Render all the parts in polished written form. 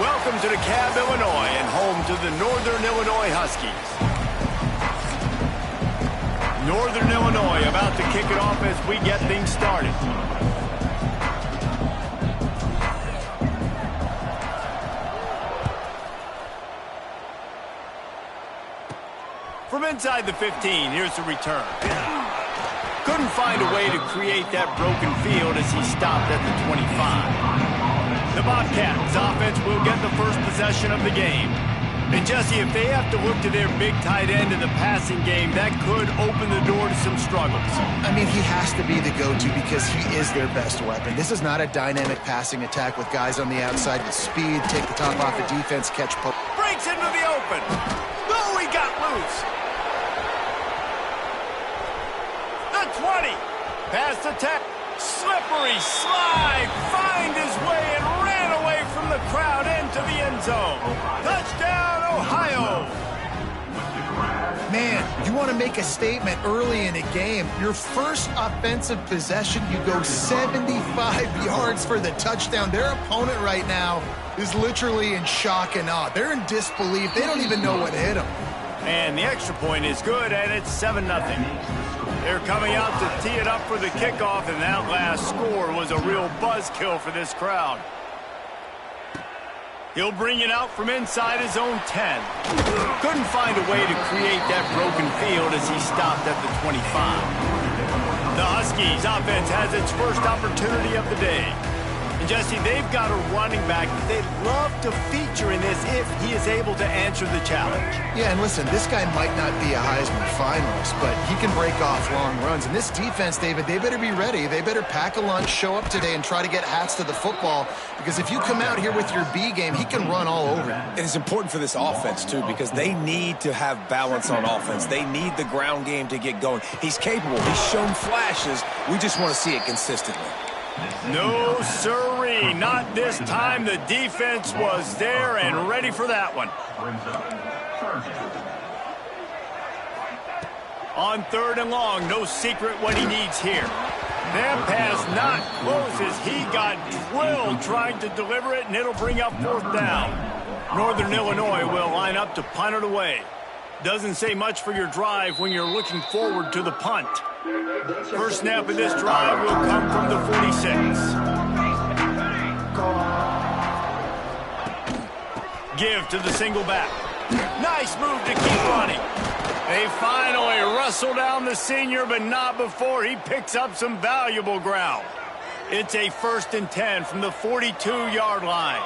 Welcome to DeKalb, Illinois, and home to the Northern Illinois Huskies. Northern Illinois about to kick it off as we get things started. From inside the 15, here's the return. Couldn't find a way to create that broken field as he stopped at the 25. The Bobcats offense will get the first possession of the game. And Jesse, if they have to look to their big tight end in the passing game, that could open the door to some struggles. I mean, he has to be the go-to because he is their best weapon. This is not a dynamic passing attack with guys on the outside with speed, take the top off the defense, catch poke. Breaks into the open. Oh, he got loose. The 20. Past the 10. Slippery slide. Find his way and ran away from the crowd into the end zone. Touchdown, Ohio. Man, you want to make a statement early in a game. Your first offensive possession, you go 75 yards for the touchdown. Their opponent right now is literally in shock and awe. They're in disbelief. They don't even know what hit them. And the extra point is good, and it's 7-0. They're coming out to tee it up for the kickoff, and that last score was a real buzzkill for this crowd. He'll bring it out from inside his own 10. Couldn't find a way to create that broken field as he stopped at the 25. The Huskies offense has its first opportunity of the day. And Jesse, they've got a running back that they'd love to feature in this if he is able to answer the challenge. Yeah, and listen, this guy might not be a Heisman finalist, but he can break off long runs. And this defense, David, they better be ready. They better pack a lunch, show up today, and try to get hats to the football. Because if you come out here with your B game, he can run all over you. And it's important for this offense, too, because they need to have balance on offense. They need the ground game to get going. He's capable. He's shown flashes. We just want to see it consistently. No, sirree, not this time. The defense was there and ready for that one. On 3rd and long, no secret what he needs here. That pass not close as he got drilled trying to deliver it, and it'll bring up 4th down. Northern Illinois will line up to punt it away. Doesn't say much for your drive when you're looking forward to the punt. First snap of this drive will come from the 46. Give to the single back. Nice move to keep running. They finally wrestle down the senior, but not before he picks up some valuable ground. It's a 1st and 10 from the 42-yard line.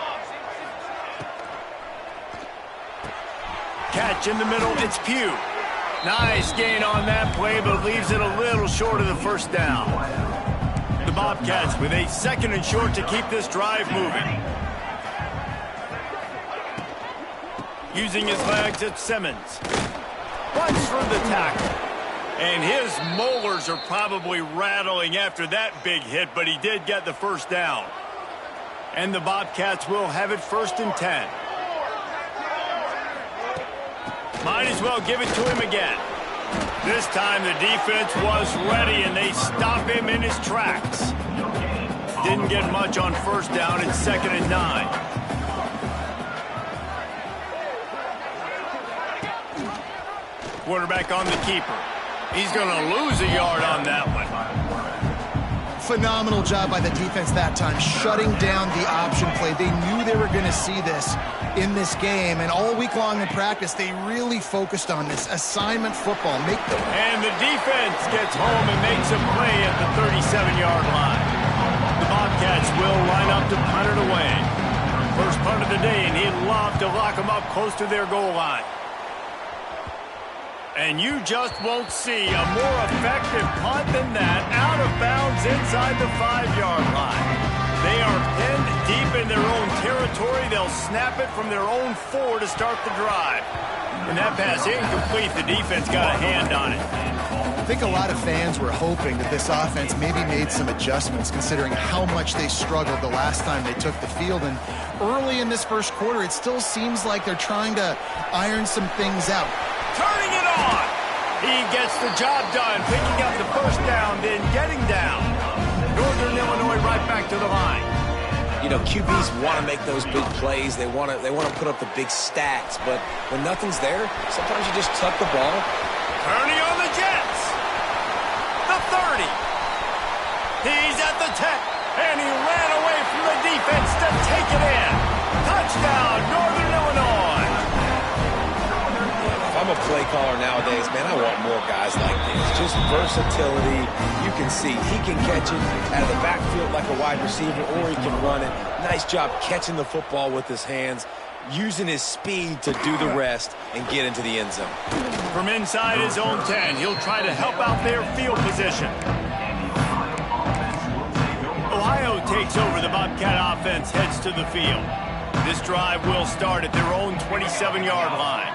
Catch in the middle, it's Pugh. Nice gain on that play, but leaves it a little short of the 1st down. The Bobcats with a 2nd and short to keep this drive moving. Using his legs, it's Simmons. Runs for the tackle. And his molars are probably rattling after that big hit, but he did get the 1st down. And the Bobcats will have it 1st and 10. Might as well give it to him again. This time the defense was ready, and they stop him in his tracks. Didn't get much on 1st down. It's 2nd and 9. Quarterback on the keeper. He's going to lose a yard on that one. Phenomenal job by the defense that time, shutting down the option play. They knew they were going to see this in this game, and all week long in practice, they really focused on this assignment football. And the defense gets home and makes a play at the 37-yard line. The Bobcats will line up to punt it away. First punt of the day, and he'd love to lock them up close to their goal line. And you just won't see a more effective punt than that, out of bounds inside the 5-yard line. They are pinned deep in their own territory. They'll snap it from their own 4 to start the drive. And that pass incomplete. The defense got a hand on it. I think a lot of fans were hoping that this offense maybe made some adjustments considering how much they struggled the last time they took the field. And early in this first quarter, it still seems like they're trying to iron some things out. Turning it on. He gets the job done, picking up the 1st down, then getting down. Northern Illinois right back to the line. You know, QBs want to make those big plays. They want to put up the big stats. But when nothing's there, sometimes you just tuck the ball. Turning on the Jets. The 30. He's at the 10. And he ran away from the defense to take it in. Touchdown, Northern Illinois. If I'm a play caller nowadays, man, I want more guys like this. Just versatility. You can see he can catch it out of the backfield like a wide receiver, or he can run it. Nice job catching the football with his hands, using his speed to do the rest and get into the end zone. From inside his own 10, he'll try to help out their field position. Ohio takes over. The Bobcat offense heads to the field. This drive will start at their own 27-yard line.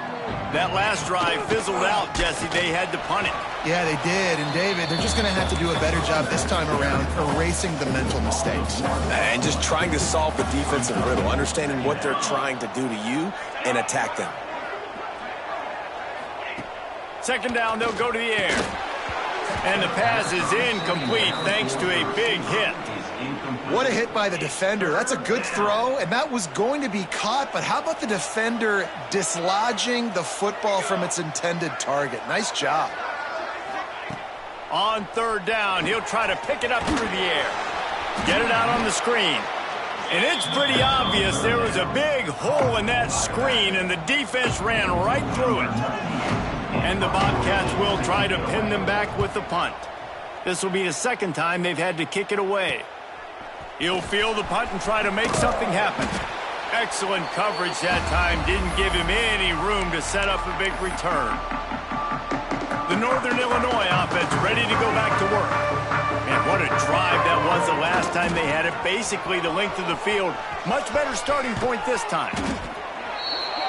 That last drive fizzled out, Jesse. They had to punt it. Yeah, they did. And, David, they're just going to have to do a better job this time around erasing the mental mistakes. And just trying to solve the defensive riddle, understanding what they're trying to do to you and attack them. Second down, they'll go to the air. And the pass is incomplete thanks to a big hit. What a hit by the defender. That's a good throw, and that was going to be caught, but how about the defender dislodging the football from its intended target? Nice job. On third down, he'll try to pick it up through the air. Get it out on the screen. And it's pretty obvious there was a big hole in that screen, and the defense ran right through it. And the Bobcats will try to pin them back with the punt. This will be the second time they've had to kick it away. He'll field the punt and try to make something happen. Excellent coverage that time. Didn't give him any room to set up a big return. The Northern Illinois offense ready to go back to work. And what a drive that was the last time they had it. Basically the length of the field. Much better starting point this time.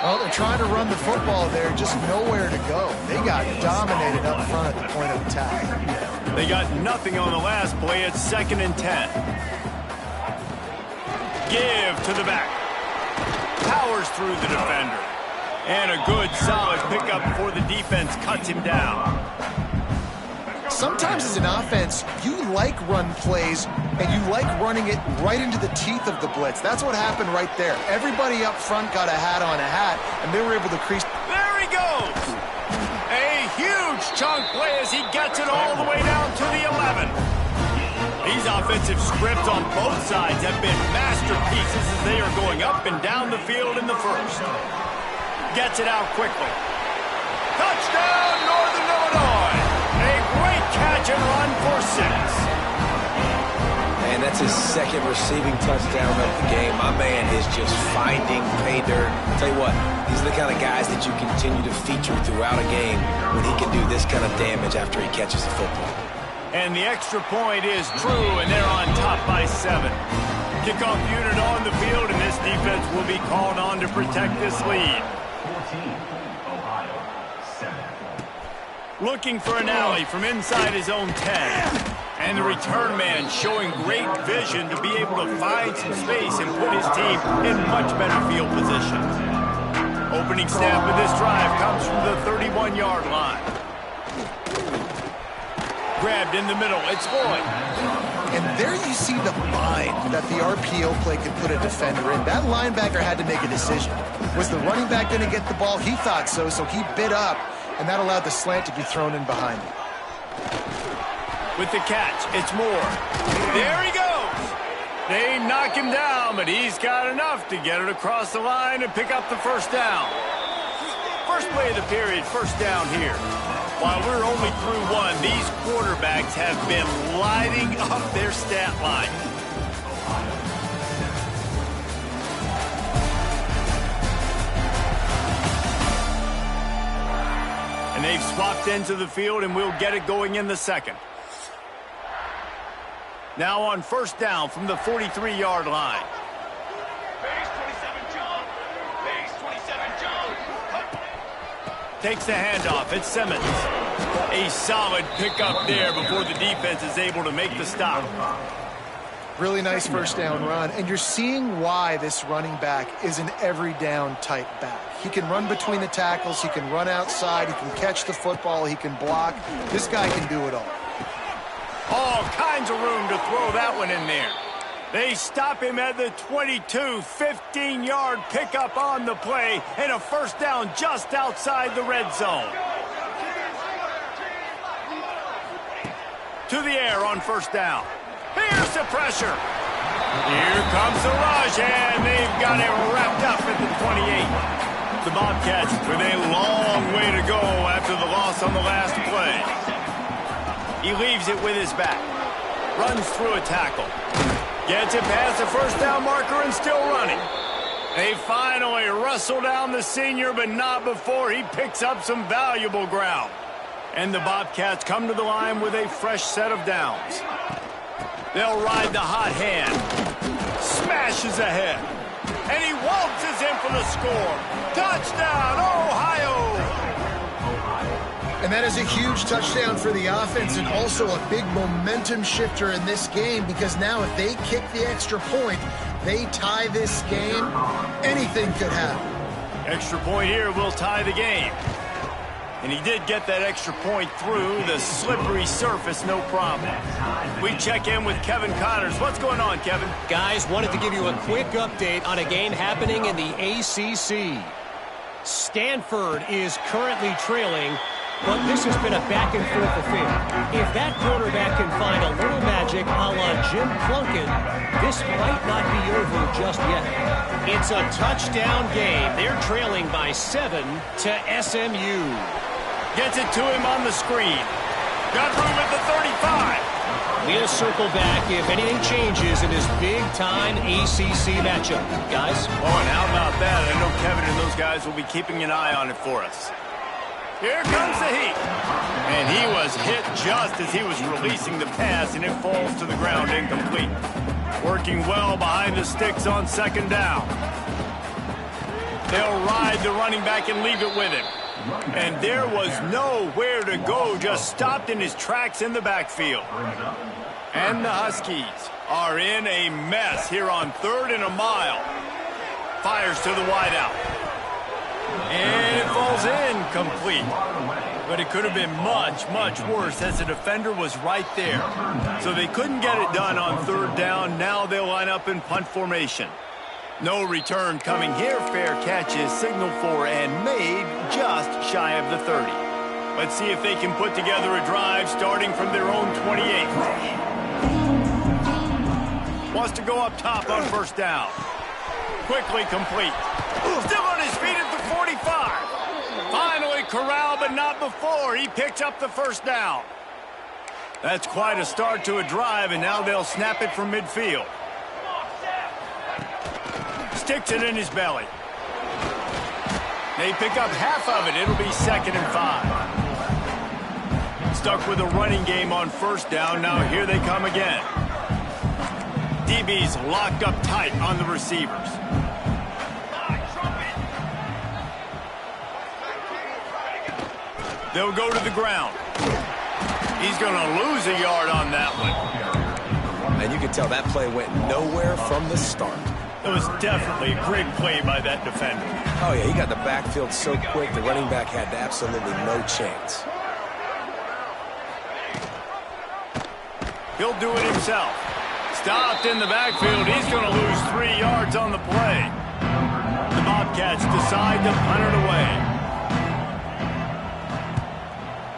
Well, they're trying to run the football there, just nowhere to go. They got dominated up front at the point of attack. They got nothing on the last play. It's 2nd and 10. Give to the back. Powers through the defender. And a good, solid pickup before the defense cuts him down. Sometimes as an offense, you like run plays, and you like running it right into the teeth of the blitz. That's what happened right there. Everybody up front got a hat on a hat, and they were able to crease. There he goes! A huge chunk play as he gets it all the way down to the 11. These offensive scripts on both sides have been masterpieces as they are going up and down the field in the first. Gets it out quickly. Touchdown, Northern Illinois! A great catch and run for 6. And that's his second receiving touchdown of the game. My man is just finding pay dirt. I'll tell you what, these are the kind of guys that you continue to feature throughout a game when he can do this kind of damage after he catches the football. And the extra point is true, and they're on top by 7. Kickoff unit on the field, and this defense will be called on to protect this lead. Looking for an alley from inside his own 10. And the return man showing great vision to be able to find some space and put his team in much better field position. Opening snap of this drive comes from the 31-yard line. Grabbed in the middle, it's Floyd. And there you see the bind that the RPO play could put a defender in. That linebacker had to make a decision. Was the running back going to get the ball? He thought so, so he bit up, and that allowed the slant to be thrown in behind him. With the catch, it's Moore. There he goes. They knock him down, but he's got enough to get it across the line and pick up the first down. First play of the period, first down here. While we're only through one, these quarterbacks have been lighting up their stat line. And they've swapped into the field, and we'll get it going in the second. Now on first down from the 43-yard line. Base 27 jump. Base 27 jump. Takes the handoff. It's Simmons. A solid pickup there before the defense is able to make the stop. Really nice first down run, and you're seeing why this running back is an every down type back. He can run between the tackles, he can run outside, he can catch the football, he can block. This guy can do it all. All kinds of room to throw that one in there. They stop him at the 22, 15-yard pickup on the play, and a first down just outside the red zone. To the air on first down. Here's the pressure. Here comes the rush, and they've got it wrapped up at the 28. The Bobcats with a long way to go after the loss on the last play. He leaves it with his back. Runs through a tackle. Gets it past the first down marker and still running. They finally wrestle down the senior, but not before he picks up some valuable ground. And the Bobcats come to the line with a fresh set of downs. They'll ride the hot hand. Smashes ahead. And he waltzes in for the score. Touchdown, Ohio! And that is a huge touchdown for the offense and also a big momentum shifter in this game, because now if they kick the extra point, they tie this game, anything could happen. Extra point here will tie the game. And he did get that extra point through the slippery surface, no problem. We check in with Kevin Connors. What's going on, Kevin? Guys, wanted to give you a quick update on a game happening in the ACC. Stanford is currently trailing, but this has been a back-and-forth affair. If that quarterback can find a little magic a la Jim Plunkett, this might not be over just yet. It's a touchdown game. They're trailing by 7 to SMU. Gets it to him on the screen. Got room at the 35. We'll circle back if anything changes in this big-time ACC matchup. Guys? Oh, and how about that? I know Kevin and those guys will be keeping an eye on it for us. Here comes the heat. And he was hit just as he was releasing the pass, and it falls to the ground incomplete. Working well behind the sticks on second down. They'll ride the running back and leave it with him. And there was nowhere to go, just stopped in his tracks in the backfield. And the Huskies are in a mess here on 3rd and a mile. Fires to the wideout. And it falls incomplete. But it could have been much, much worse as the defender was right there. So they couldn't get it done on 3rd down. Now they'll line up in punt formation. No return coming here. Fair catch is signaled for and made just shy of the 30. Let's see if they can put together a drive starting from their own 28. Wants to go up top on first down. Quickly complete. Still on his feet at the 45. Finally corralled, but not before. He picks up the first down. That's quite a start to a drive, and now they'll snap it from midfield. Sticks it in his belly. They pick up half of it. It'll be 2nd and 5. Stuck with a running game on first down. Now here they come again. DB's locked up tight on the receivers. They'll go to the ground. He's going to lose a yard on that one. And you can tell that play went nowhere from the start. It was definitely a great play by that defender. Oh, yeah, he got the backfield so quick, the running back had absolutely no chance. He'll do it himself. Stopped in the backfield. He's going to lose 3 yards on the play. The Bobcats decide to punt it away.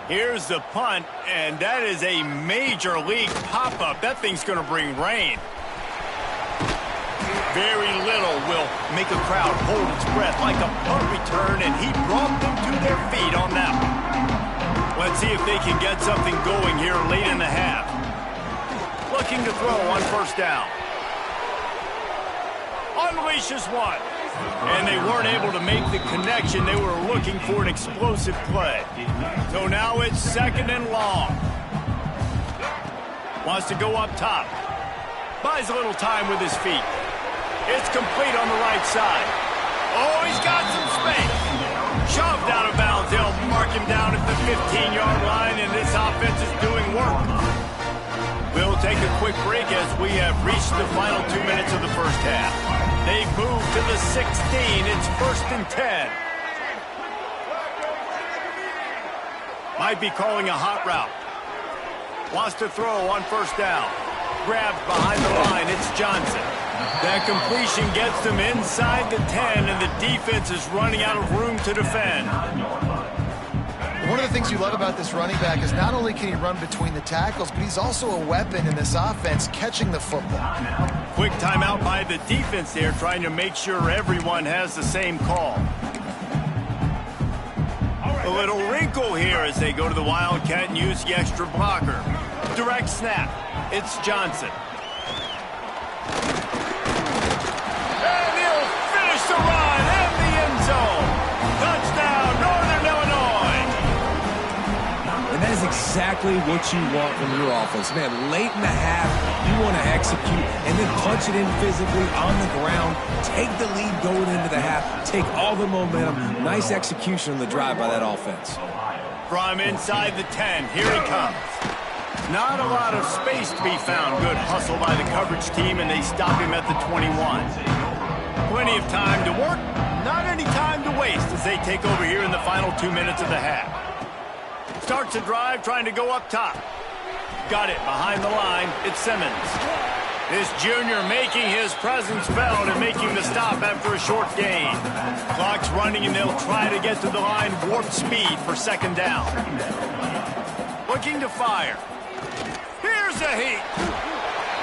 Here's the punt, and that is a major league pop-up. That thing's going to bring rain. Very little will make a crowd hold its breath like a punt return, and he brought them to their feet on that one. Let's see if they can get something going here late in the half. Looking to throw on first down. Unleashes one. And they weren't able to make the connection. They were looking for an explosive play. So now it's 2nd and long. Wants to go up top. Buys a little time with his feet. It's complete on the right side. Oh, he's got some space. Shoved out of bounds. They'll mark him down at the 15-yard line, and this offense is doing work. We'll take a quick break as we have reached the final 2 minutes of the first half. They move to the 16. It's 1st and 10. Might be calling a hot route. Wants to throw on first down. grabs behind the line. It's Johnson. That completion gets them inside the 10, and the defense is running out of room to defend. One of the things you love about this running back is not only can he run between the tackles, but he's also a weapon in this offense catching the football. Quick timeout by the defense there, trying to make sure everyone has the same call. A little wrinkle here as they go to the Wildcat and use the extra blocker. Direct snap. It's Johnson. And he'll finish the run in the end zone. Touchdown, Northern Illinois. And that is exactly what you want from your offense. Man, late in the half, you want to execute and then punch it in physically on the ground. Take the lead going into the half. Take all the momentum. Nice execution on the drive by that offense. From inside the 10, here he comes. Not a lot of space to be found. Good hustle by the coverage team, and they stop him at the 21. Plenty of time to work, not any time to waste as they take over here in the final 2 minutes of the half. Starts a drive trying to go up top. Got it behind the line. It's Simmons. This junior making his presence felt and making the stop after a short gain. Clock's running, and they'll try to get to the line warp speed for second down. Looking to fire. Here's a heat.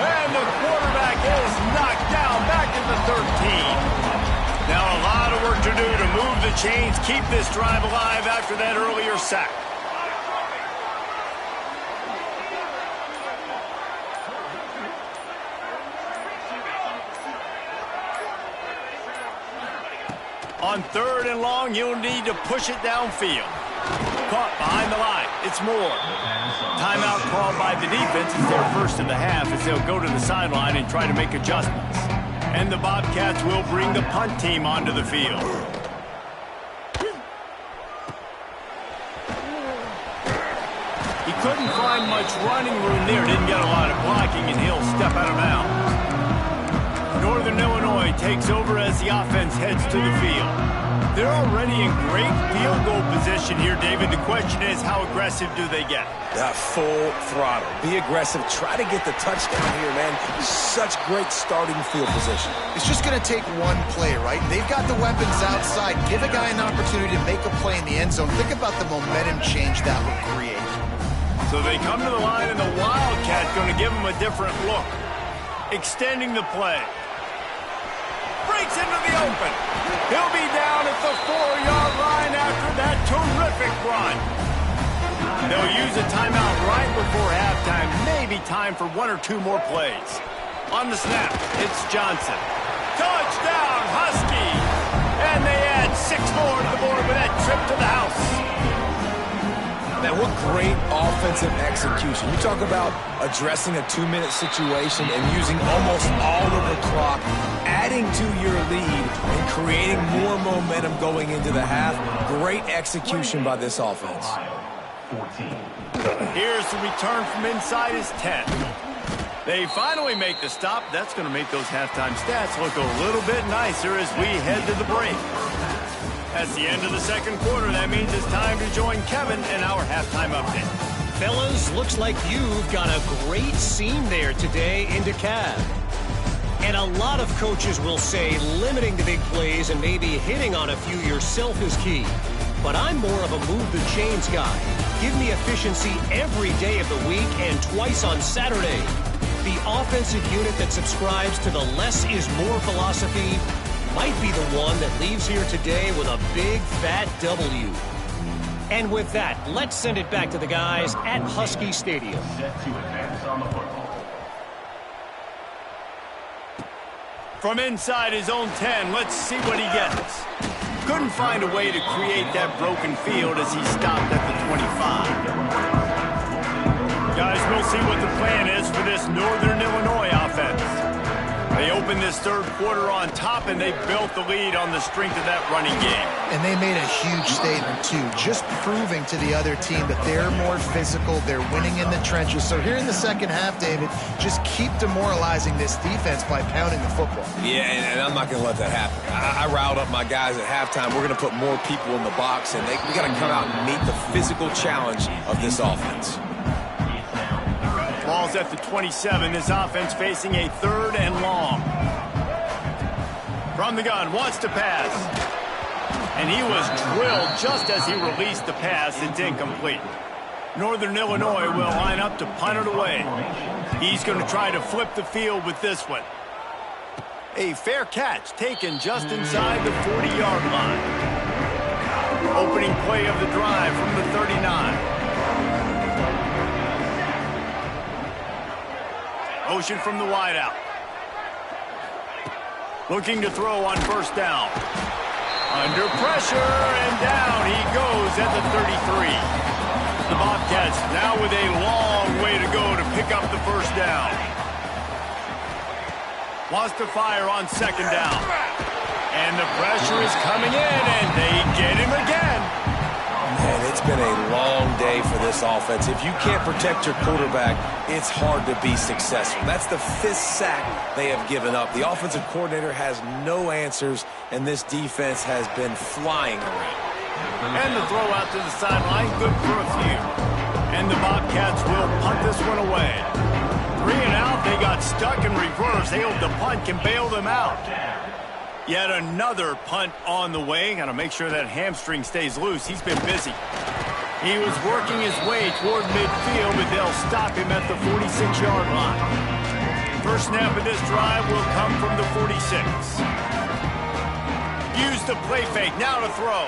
And the quarterback is knocked down back at the 13. Now a lot of work to do to move the chains, keep this drive alive after that earlier sack. On 3rd and long, you'll need to push it downfield. Caught behind the line. It's Moore. Timeout called by the defense is their first of the half as they'll go to the sideline and try to make adjustments. And the Bobcats will bring the punt team onto the field. He couldn't find much running room there. Didn't get a lot of blocking, and he'll step out of bounds. Northern Illinois takes over as the offense heads to the field. They're already in great field goal position here, David. The question is, how aggressive do they get? Full throttle. Be aggressive. Try to get the touchdown here, man. Such great starting field position. It's just going to take one play, right? They've got the weapons outside. Give a guy an opportunity to make a play in the end zone. Think about the momentum change that would create. So they come to the line, and the Wildcat's going to give them a different look. Extending the play. Breaks into the open. He'll be down at the 4-yard line after that terrific run. They'll use a timeout right before halftime. Maybe time for 1 or 2 more plays. On the snap, it's Johnson. Touchdown, Husky! And they add 6 more to the board with that trip to the house. Man, what great offensive execution. You talk about addressing a 2-minute situation and using almost all of the clock, adding to your lead and creating more momentum going into the half. Great execution by this offense. Here's the return from inside his 10. They finally make the stop. That's going to make those halftime stats look a little bit nicer as we head to the break. That's the end of the second quarter. That means it's time to join Kevin in our halftime update. Fellas, looks like you've got a great scene there today in DeKalb. And a lot of coaches will say limiting the big plays and maybe hitting on a few yourself is key. But I'm more of a move the chains guy. Give me efficiency every day of the week and twice on Saturday. The offensive unit that subscribes to the less is more philosophy might be the one that leaves here today with a big fat W. And with that, let's send it back to the guys at Husky Stadium. From inside his own 10, let's see what he gets. Couldn't find a way to create that broken field as he stopped at the 25. Guys, we'll see what the plan is for this Northern Illinois offense. They opened this third quarter on top, and they built the lead on the strength of that running game. And they made a huge statement, too, just proving to the other team that they're more physical, they're winning in the trenches. So here in the second half, David, just keep demoralizing this defense by pounding the football. Yeah, and I'm not going to let that happen. I riled up my guys at halftime. We're going to put more people in the box, and we got to come out and meet the physical challenge of this offense. Ball's Ball's at the 27. This offense facing a 3rd and long. From the gun, wants to pass. And he was drilled just as he released the pass. It's incomplete. Northern Illinois will line up to punt it away. He's going to try to flip the field with this one. A fair catch taken just inside the 40-yard line. Opening play of the drive from the 39. Motion from the wideout. Looking to throw on 1st down. Under pressure, and down he goes at the 33. The Bobcats now with a long way to go to pick up the 1st down. Wants to fire on 2nd down. And the pressure is coming in, and they get him again. Man, it's been a long day for this offense. If you can't protect your quarterback, it's hard to be successful. That's the 5th sack they have given up. The offensive coordinator has no answers, and this defense has been flying around. And the throw out to the sideline, good for a few. And the Bobcats will punt this one away. 3 and out, they got stuck in reverse. They hope the punt can bail them out. Yet another punt on the way. Got to make sure that hamstring stays loose. He's been busy. He was working his way toward midfield, but they'll stop him at the 46-yard line. First snap of this drive will come from the 46. Use the play fake, now to throw.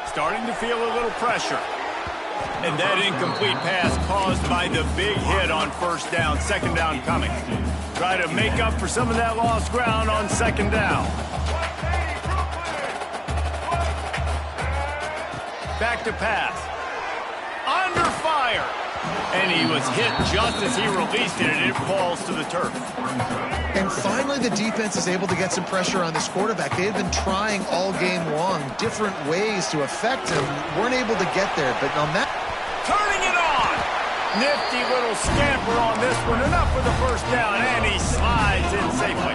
Starting to feel a little pressure. And that incomplete pass caused by the big hit on 1st down. 2nd down coming. Try to make up for some of that lost ground on 2nd down. Back to pass. Under fire. And he was hit just as he released it, and it falls to the turf. And finally, the defense is able to get some pressure on this quarterback. They had been trying all game long, different ways to affect him. Weren't able to get there, but on that... Turning it on! Nifty little scamper on this one. Enough for the 1st down, and he slides in safely.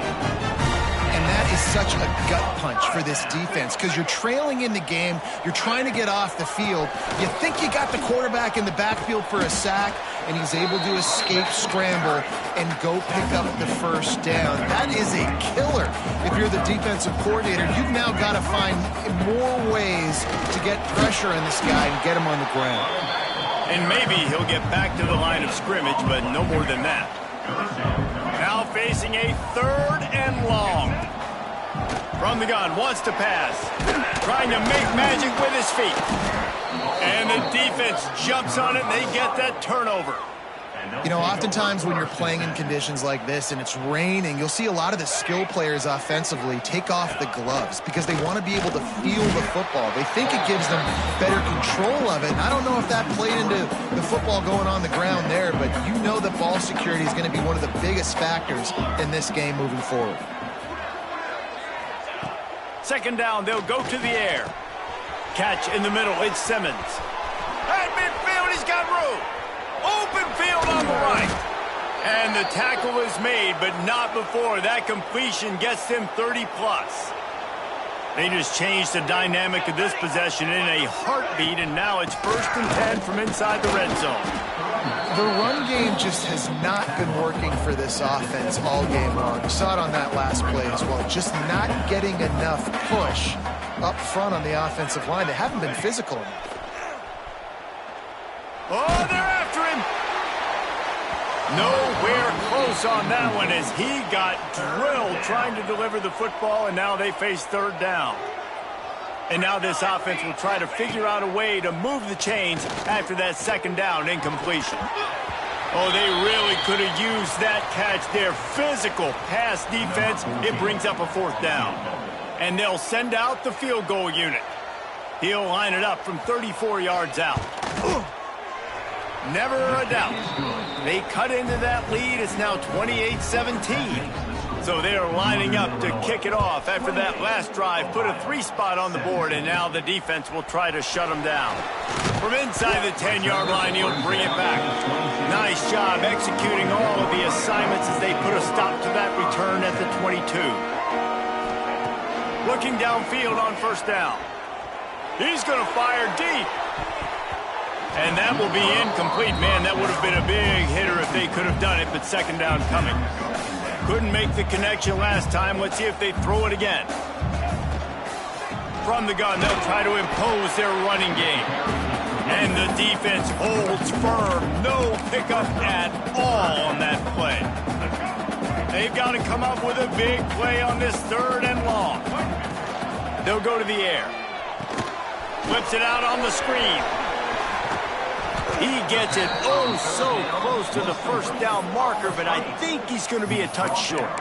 And that is such a gut punch for this defense because you're trailing in the game. You're trying to get off the field. You think you got the quarterback in the backfield for a sack, and he's able to escape scramble and go pick up the 1st down. That is a killer. If you're the defensive coordinator, you've now got to find more ways to get pressure on this guy and get him on the ground. And maybe he'll get back to the line of scrimmage, but no more than that. Now facing a 3rd and long. From the gun, wants to pass. Trying to make magic with his feet. And the defense jumps on it, and they get that turnover. You know, oftentimes when you're playing in conditions like this and it's raining, you'll see a lot of the skill players offensively take off the gloves because they want to be able to feel the football. They think it gives them better control of it. And I don't know if that played into the football going on the ground there, but you know that ball security is going to be one of the biggest factors in this game moving forward. 2nd down, they'll go to the air. Catch in the middle, it's Simmons. At midfield, he's got room. Open field on the right. And the tackle is made, but not before that completion gets them 30-plus. They just changed the dynamic of this possession in a heartbeat, and now it's 1st and 10 from inside the red zone. The run game just has not been working for this offense all game long. You saw it on that last play as well. Just not getting enough push up front on the offensive line. They haven't been physical enough. Oh, they're after him. Nowhere close on that one as he got drilled trying to deliver the football, and now they face 3rd down. And now this offense will try to figure out a way to move the chains after that 2nd down incompletion. Oh, they really could have used that catch there. Physical pass defense. It brings up a 4th down. And they'll send out the field goal unit. He'll line it up from 34 yards out. Never a doubt. They cut into that lead. It's now 28-17. So they are lining up to kick it off after that last drive. Put a 3-spot on the board, and now the defense will try to shut them down. From inside the 10-yard line, he'll bring it back. Nice job executing all of the assignments as they put a stop to that return at the 22. Looking downfield on 1st down. He's going to fire deep. And that will be incomplete. Man, that would have been a big hitter if they could have done it, but second down coming. Couldn't make the connection last time. Let's see if they throw it again. From the gun, they'll try to impose their running game. And the defense holds firm. No pickup at all on that play. They've got to come up with a big play on this 3rd and long. They'll go to the air. Flips it out on the screen. He gets it oh so close to the first down marker, but I think he's going to be a touch short.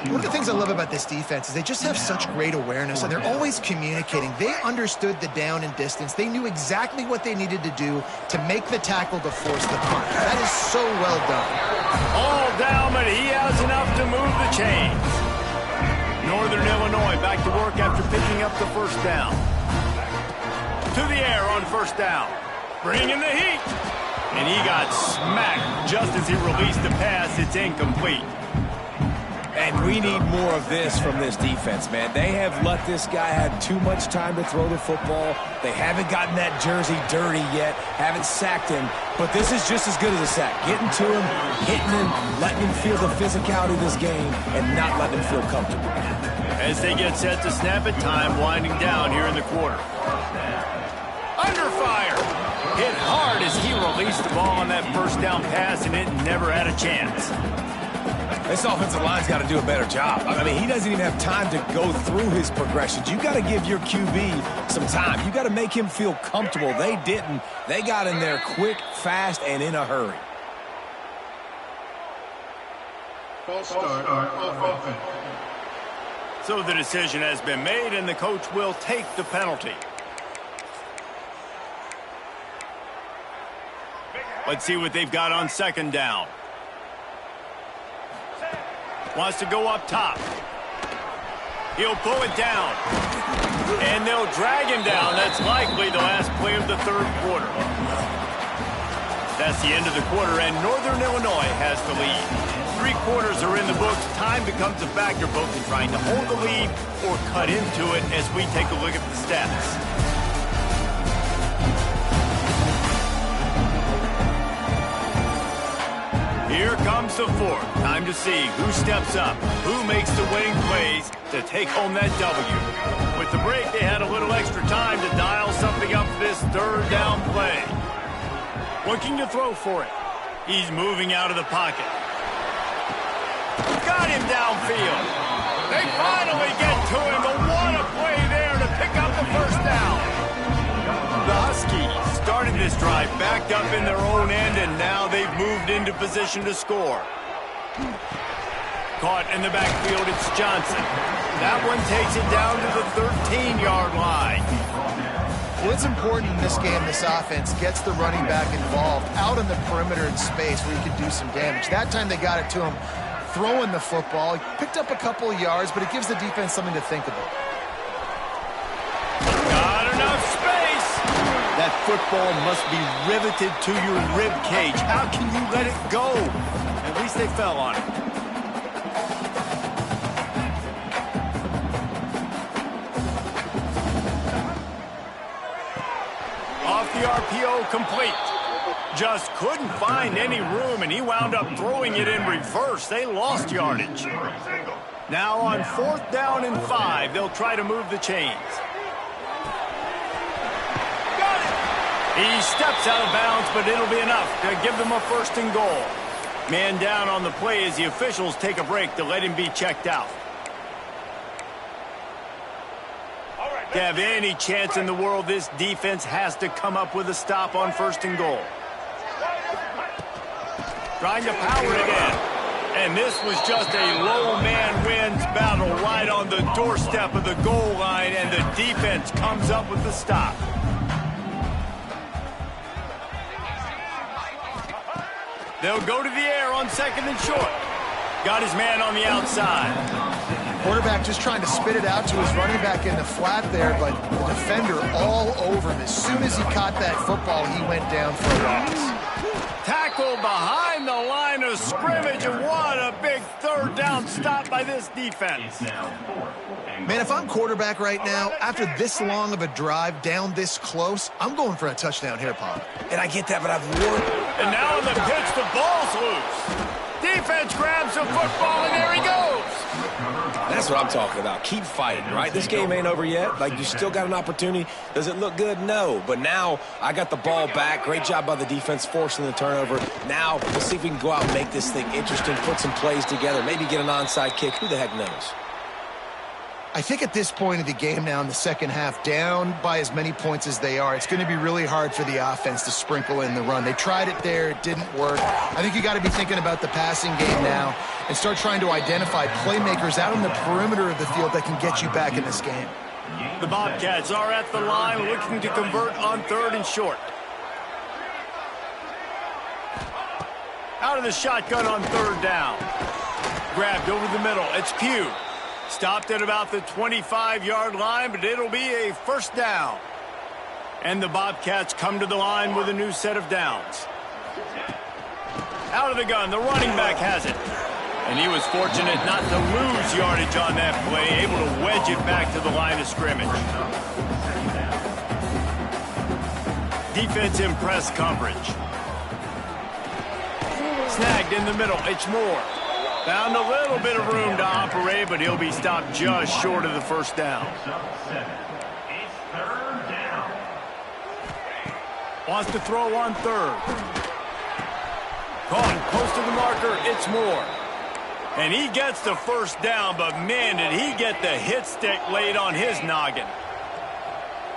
One of the things I love about this defense is they just have such great awareness, and they're always communicating. They understood the down and distance. They knew exactly what they needed to do to make the tackle to force the punt. That is so well done. All down, but he has enough to move the chains. Northern Illinois back to work after picking up the first down. To the air on first down. Bringing the heat. And he got smacked just as he released the pass. It's incomplete. And we need more of this from this defense, man. They have let this guy have too much time to throw the football. They haven't gotten that jersey dirty yet, haven't sacked him. But this is just as good as a sack. Getting to him, hitting him, letting him feel the physicality of this game, and not letting him feel comfortable. As they get set to snap it, time winding down here in the quarter. Under fire. Hit hard as he released the ball on that first down pass, and it never had a chance. This offensive line's got to do a better job. I mean, he doesn't even have time to go through his progressions. You got to give your QB some time. You got to make him feel comfortable. They didn't. They got in there quick, fast, and in a hurry. False start offense. So the decision has been made, and the coach will take the penalty. Let's see what they've got on second down. Wants to go up top. He'll pull it down. And they'll drag him down. That's likely the last play of the 3rd quarter. That's the end of the quarter, and Northern Illinois has the lead. 3 quarters are in the books. Time becomes a factor both in trying to hold the lead or cut into it as we take a look at the stats. Here comes the 4th. Time to see who steps up, who makes the winning plays to take home that W. With the break, they had a little extra time to dial something up for this 3rd down play. Looking to throw for it. He's moving out of the pocket. Got him downfield. They finally get to him, but what a play there to pick up the first down. The Huskies started this drive backed up in their own end, and now they've moved into position to score. Caught in the backfield, it's Johnson. That one takes it down to the 13-yard line. Well, it's important in this game, this offense gets the running back involved out in the perimeter in space where he can do some damage. That time they got it to him throwing the football. He picked up a couple of yards, but it gives the defense something to think about. Not enough space. That football must be riveted to your rib cage. How can you let it go? At least they fell on it. Off the RPO, complete. Just couldn't find any room, and he wound up throwing it in reverse. They lost yardage. Now on 4th down and 5, they'll try to move the chains. Got it! He steps out of bounds, but it'll be enough to give them a 1st and goal. Man down on the play as the officials take a break to let him be checked out. To have any chance in the world, this defense has to come up with a stop on 1st and goal. Trying to power it in. And this was just a low man wins battle right on the doorstep of the goal line, and the defense comes up with the stop. They'll go to the air on 2nd and short. Got his man on the outside. Quarterback just trying to spit it out to his running back in the flat there, but the defender all over him. As soon as he caught that football, he went down for a loss. Tackle behind the line of scrimmage, and what a big third down stop by this defense. Man, if I'm quarterback right now, after this long of a drive down this close, I'm going for a touchdown here, Pop. And I get that, but I've worn. And now on the pitch, the ball's loose. Defense grabs the football, and there he goes. That's what I'm talking about. Keep fighting, right? This game ain't over yet. Like, you still got an opportunity. Does it look good? No. But now I got the ball back. Great job by the defense forcing the turnover. Now let's see if we can go out and make this thing interesting, put some plays together, maybe get an onside kick. Who the heck knows? I think at this point of the game now in the second half, down by as many points as they are, it's going to be really hard for the offense to sprinkle in the run. They tried it there. It didn't work. I think you got to be thinking about the passing game now and start trying to identify playmakers out on the perimeter of the field that can get you back in this game. The Bobcats are at the line looking to convert on third and short. Out of the shotgun on third down. Grabbed over the middle. It's Pugh. Stopped at about the 25-yard line, but it'll be a first down. And the Bobcats come to the line with a new set of downs. Out of the gun, the running back has it. And he was fortunate not to lose yardage on that play, able to wedge it back to the line of scrimmage. Defense in press coverage. Snagged in the middle, it's Moore. Found a little bit of room to operate, but he'll be stopped just short of the first down. Wants to throw on third. Caught close to the marker, it's Moore. And he gets the first down, but man, did he get the hit stick laid on his noggin.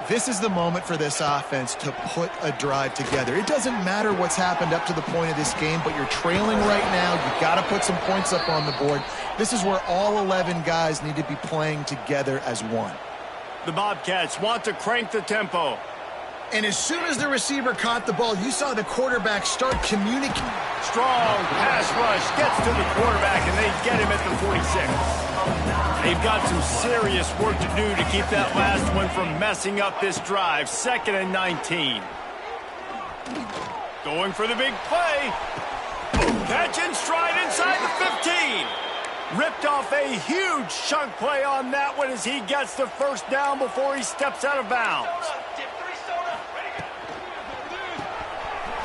This is the moment for this offense to put a drive together. It doesn't matter what's happened up to the point of this game, but you're trailing right now. You've got to put some points up on the board. This is where all 11 guys need to be playing together as one. The Bobcats want to crank the tempo. And as soon as the receiver caught the ball, you saw the quarterback start communicating. Strong pass rush gets to the quarterback, and they get him at the 46. They've got some serious work to do to keep that last one from messing up this drive. 2nd and 19. Going for the big play. Catch and stride inside the 15. Ripped off a huge chunk play on that one as he gets the first down before he steps out of bounds.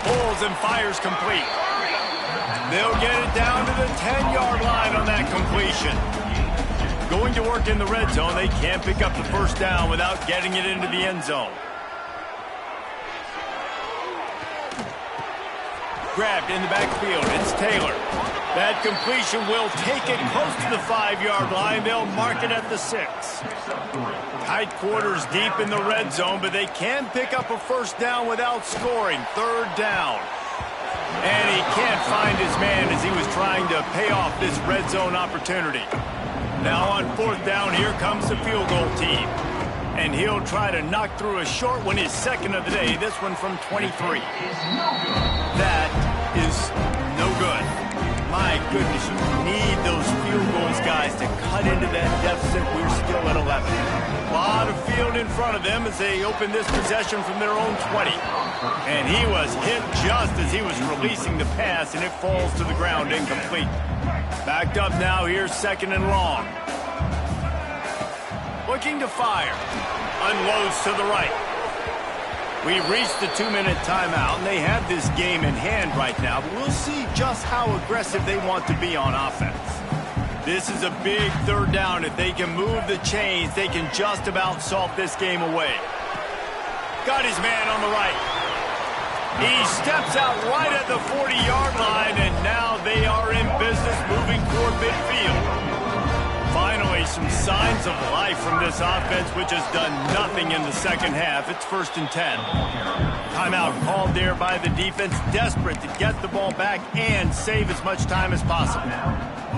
Pulls and fires complete. They'll get it down to the 10-yard line on that completion. Going to work in the red zone. They can't pick up the first down without getting it into the end zone. Grabbed in the backfield. It's Taylor. That completion will take it close to the 5-yard line. They'll mark it at the 6. Tight quarters deep in the red zone, but they can pick up a first down without scoring. 3rd down. And he can't find his man as he was trying to pay off this red zone opportunity. Now on 4th down, here comes the field goal team. And he'll try to knock through a short one, his 2nd of the day, this one from 23. That is no good. My goodness, you need those field goals, guys, to cut into that deficit. We're still at 11. A lot of field in front of them as they open this possession from their own 20. And he was hit just as he was releasing the pass, and it falls to the ground incomplete. Backed up now, here's 2nd and long. Looking to fire. Unloads to the right. We've reached the 2-minute timeout, and they have this game in hand right now, but we'll see just how aggressive they want to be on offense. This is a big 3rd down. If they can move the chains, they can just about salt this game away. Got his man on the right. He steps out right at the 40-yard line, and now they are in business moving toward midfield. Finally, some signs of life from this offense, which has done nothing in the second half. It's 1st and 10. Timeout called there by the defense, desperate to get the ball back and save as much time as possible.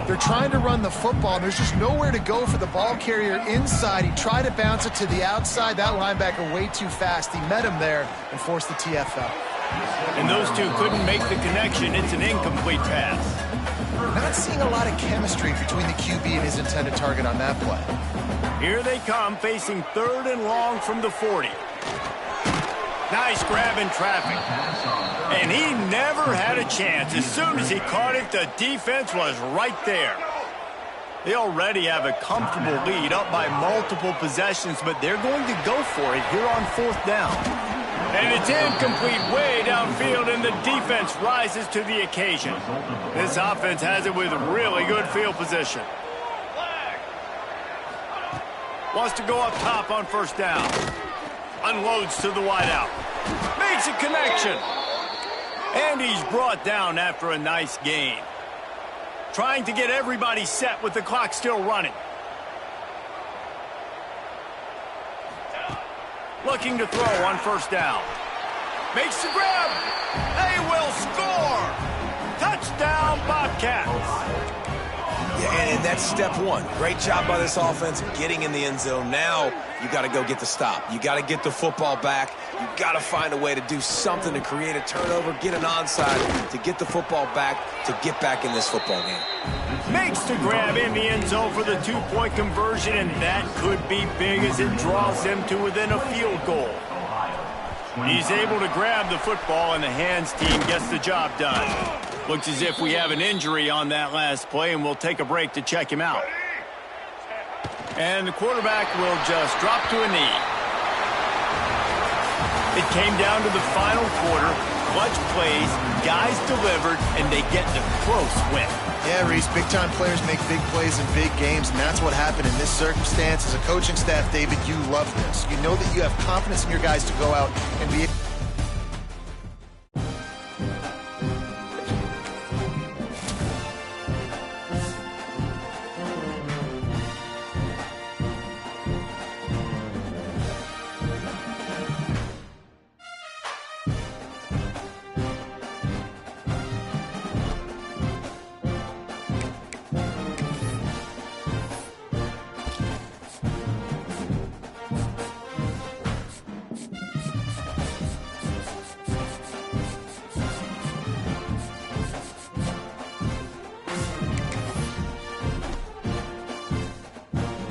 They're trying to run the football, and there's just nowhere to go for the ball carrier inside. He tried to bounce it to the outside. That linebacker way too fast. He met him there and forced the TFL. And those two couldn't make the connection. It's an incomplete pass. Not seeing a lot of chemistry between the QB and his intended target on that play. Here they come, facing 3rd and long from the 40. Nice grab in traffic. And he never had a chance. As soon as he caught it, the defense was right there. They already have a comfortable lead, up by multiple possessions, but they're going to go for it here on 4th down. And it's incomplete way downfield, and the defense rises to the occasion. This offense has it with really good field position. Wants to go up top on 1st down. Unloads to the wideout. Makes a connection. And he's brought down after a nice gain. Trying to get everybody set with the clock still running. Looking to throw on 1st down. Makes the grab. They will score. Touchdown, Bobcats. Yeah, and that's step one. Great job by this offense getting in the end zone. Now you got to go get the stop. You got to get the football back. You got to find a way to do something to create a turnover, get an onside, to get the football back, to get back in this football game. Makes the grab in the end zone for the 2-point conversion, and that could be big as it draws them to within a field goal. He's able to grab the football, and the hands team gets the job done. Looks as if we have an injury on that last play, and we'll take a break to check him out. And the quarterback will just drop to a knee. It came down to the final quarter. Clutch plays, guys delivered, and they get the close win. Yeah, Reese, big-time players make big plays in big games, and that's what happened in this circumstance. As a coaching staff, David, you love this. You know that you have confidence in your guys to go out and be able